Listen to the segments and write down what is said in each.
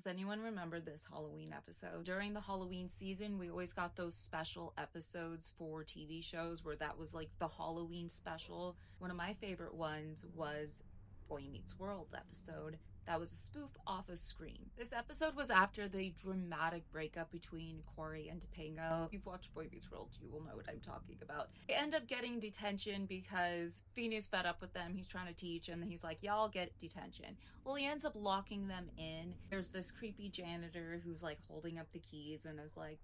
anyone remember this Halloween episode? During the Halloween season, we always got those special episodes for TV shows where that was like the Halloween special. One of my favorite ones was Boy Meets World episode. That was a spoof off of Scream. This episode was after the dramatic breakup between Corey and Topanga. If you've watched Boy Meets World, you will know what I'm talking about. They end up getting detention because Feeney's fed up with them. He's trying to teach, and he's like, y'all get detention. Well, he ends up locking them in. There's this creepy janitor who's like holding up the keys and is like,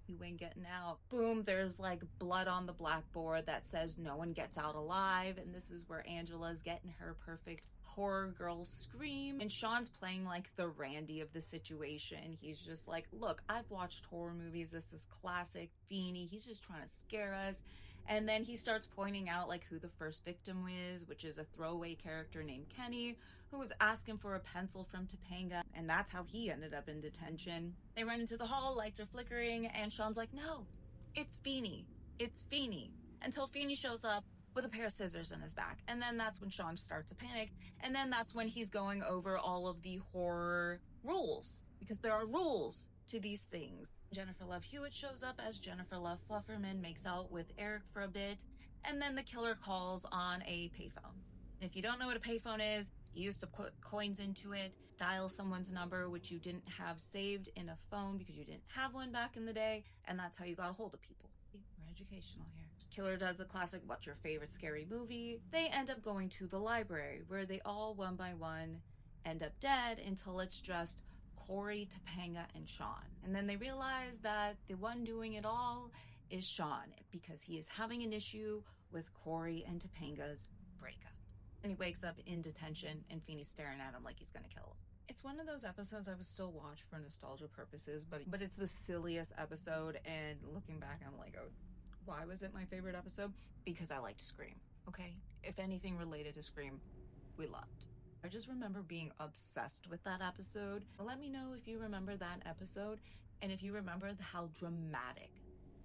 you ain't getting out. Boom, there's like blood on the blackboard that says no one gets out alive. And this is where Angela's getting her perfect horror girl scream. And Sean's playing like the Randy of the situation. He's just like, look, I've watched horror movies. This is classic Feeney. He's just trying to scare us. And then he starts pointing out like who the first victim is, which is a throwaway character named Kenny, who was asking for a pencil from Topanga. And that's how he ended up in detention. They run into the hall, lights are flickering, and Sean's like, no, it's Feeney. It's Feeney. Until Feeney shows up with a pair of scissors in his back. And then that's when Sean starts to panic. And then that's when he's going over all of the horror rules, because there are rules to these things. Jennifer Love Hewitt shows up as Jennifer Love Flufferman, makes out with Eric for a bit, and then the killer calls on a payphone. If you don't know what a payphone is, you used to put coins into it, dial someone's number, which you didn't have saved in a phone because you didn't have one back in the day, and that's how you got a hold of people. We're educational here. Killer does the classic, what's your favorite scary movie? They end up going to the library, where they all, one by one, end up dead until it's just Corey, Topanga, and Sean. And then they realize that the one doing it all is Sean, because he is having an issue with Corey and Topanga's breakup. And he wakes up in detention, and Feeney's staring at him like he's gonna kill him. It's one of those episodes I would still watch for nostalgia purposes, but it's the silliest episode, and looking back, I'm like, oh, why was it my favorite episode? Because I liked Scream, okay? If anything related to Scream, we loved. I just remember being obsessed with that episode. Let me know if you remember that episode, and if you remember how dramatic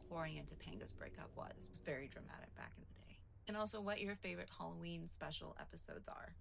Corey and Topanga's breakup was. It was very dramatic back in the day. And also what your favorite Halloween special episodes are.